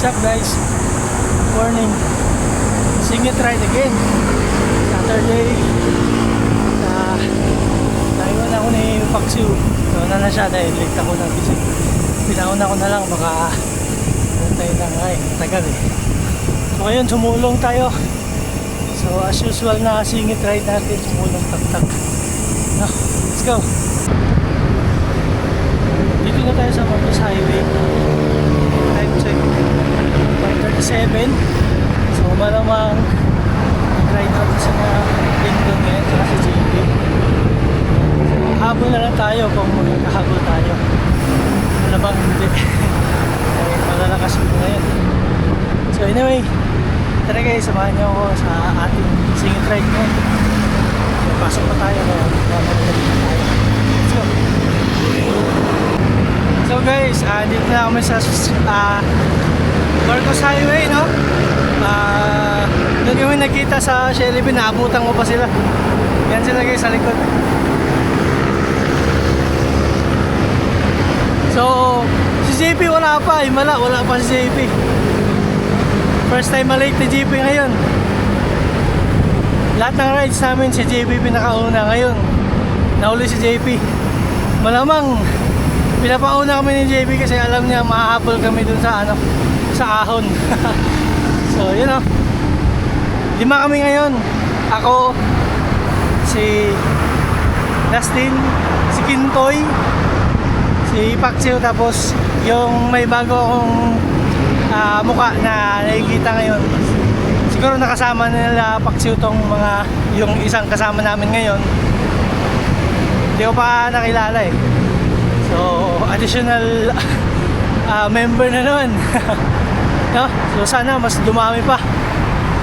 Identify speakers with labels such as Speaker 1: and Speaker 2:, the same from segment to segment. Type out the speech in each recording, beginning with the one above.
Speaker 1: up guys? Morning. Singit ride again. Saturday. Naiwan ako ni Paksiw. Nauna na siya dahil late ako na gising. Pinauna ko na lang baka tayo lang ay tagal eh. So ngayon sumulong tayo. So as usual na singit ride natin, sumulong tak-tak. No, let's go. Dito na tayo sa Marcos Highway. Time check 5:37. So malamang ride out sa mga Lindon ngayon at sa JB. Habol na lang tayo kung magkakahabol tayo. Malamang hindi. Dahil malalakas mo ngayon. So anyway, tara guys, samahan niyo ako sa ating singit ride ngayon. So, pasok pa tayo kaya mamamalit na tayo. Let's go! So guys, dito na kami sa Marcos Highway, no? Doon kami nakita sa Shelby, naabutan ko pa sila. Yan sila guys sa likod. So, si JP wala pa, wala pa si JP. First time malate ni JP ngayon. Lahat ng rides namin si JP pinakauna ngayon. Nauli si JP. Malamang pinapauna kami ni JP kasi alam niya mahahabol kami dun sa sa ahon. So yun o. 5 kami ngayon. Ako, si Dustin, si Kintoy, si Paksiw, tapos yung may bago akong mukha na nakikita ngayon. Siguro nakasama nila Paksiw tong yung isang kasama namin ngayon. Hindi ko pa nakilala eh. So additional member na naman. No? So sana mas dumami pa.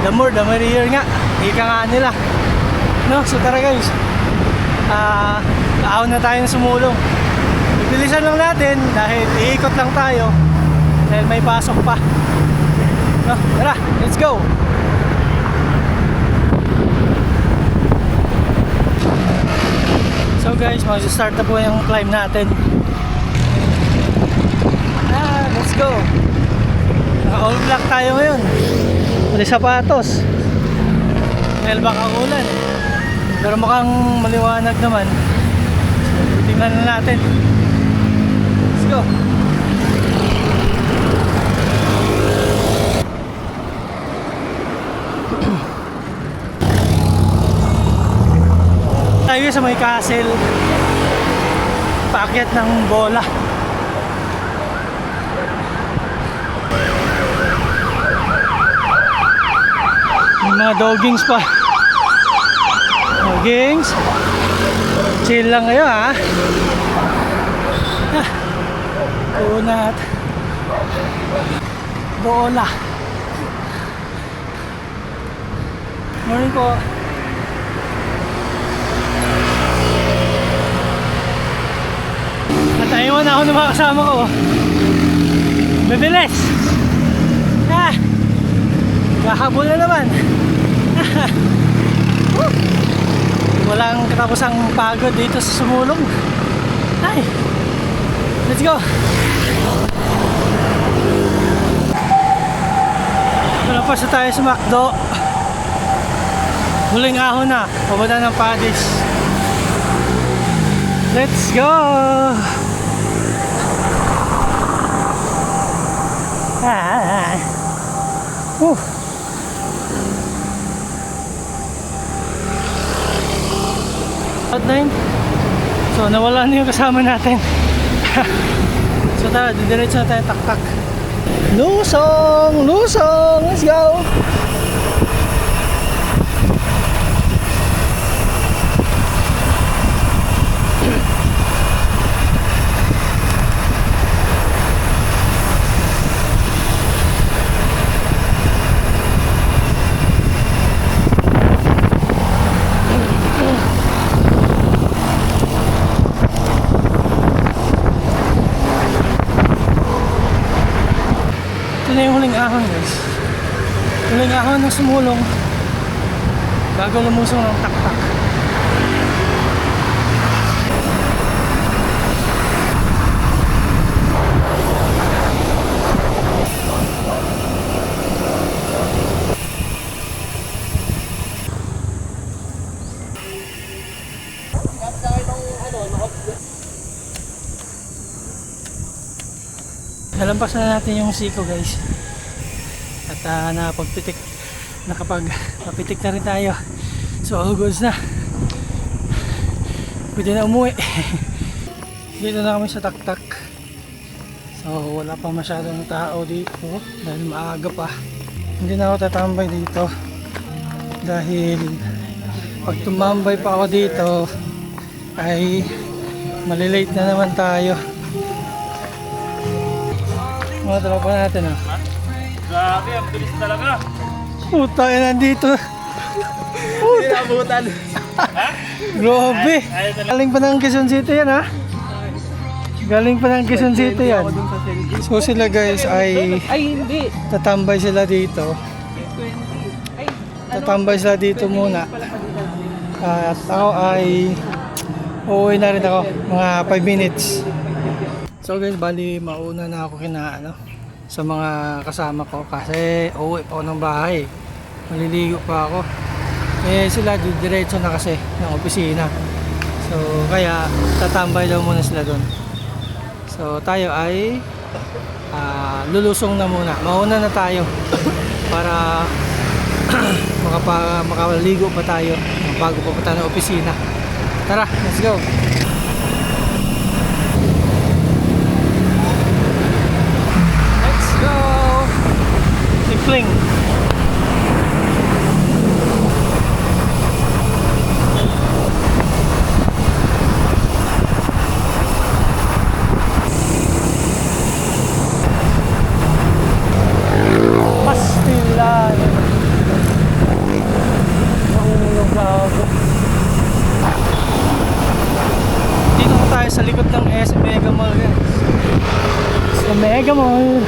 Speaker 1: The more the merrier nga. Ika nga nila. No? So tara guys. Aon na tayong sumulong. Ibilisan lang natin dahil iikot lang tayo dahil may pasok pa. No? Tara, let's go. So guys, mag-start na po yung climb natin. Let's go. Naka-all black tayo ngayon. May sapatos. Dahil baka ulan. Pero mukhang maliwanag naman. So, tingnan na natin. Let's go. Tayo sa may castle. Paakyat ng bola. May mga doggings pa. Doggings. Chill lang kayo ha. Unat. Bola. Morning po. Naiwan ako ng mga kasama ko. Bibilis. Kahabol na naman. Walang katapusang pagod dito sa sumulong. Ay, let's go. Palapos na tayo sa McDo. Huling ahon na. Pababa ng Padis. Let's go. At 9. So nawala na yung kasama natin. So tara, didiretso na tayo tak-tak. Lusong! Lusong! Let's go! Ito na yung huling ahon guys. Huling ahon ng sumulong bago lumusong ng tak-tak. Nalampas na natin yung siko guys. At nakapagpapitik na rin tayo. So all goods na. Pwede na umuwi. Dito na kami sa taktak. So wala pa masyadong tao dito dahil maaga pa. Hindi na ako tatambay dito dahil pag tumambay pa ako dito ay malilate na naman tayo. Mga tropa natin ah.
Speaker 2: Grabe, ang bilis talaga.
Speaker 1: Puta yan nandito.
Speaker 2: Hindi naabutan. Ha?
Speaker 1: Grabe. Galing pa ng Quezon City yan ha. Galing pa ng Quezon City yan. So sila guys ay
Speaker 3: hindi.
Speaker 1: tatambay sila dito. Tatambay sila dito muna. At ako ay uuwi na rin ako mga 5 minutes. So guys, bali mauna na ako sa mga kasama ko kasi uuwi pa ako ng bahay. Maliligo pa ako. Eh sila diretso na kasi ng opisina. So kaya tatambay daw muna sila doon. So tayo ay lulusong na muna. Mauna na tayo para makaligo pa tayo bago pupunta ng opisina. Tara, let's go. Let's go. Tipling. Pastilan. Naulog na ako. Dito na tayo sa likod ng SM Mega Mall guys. Sa Mega Mall.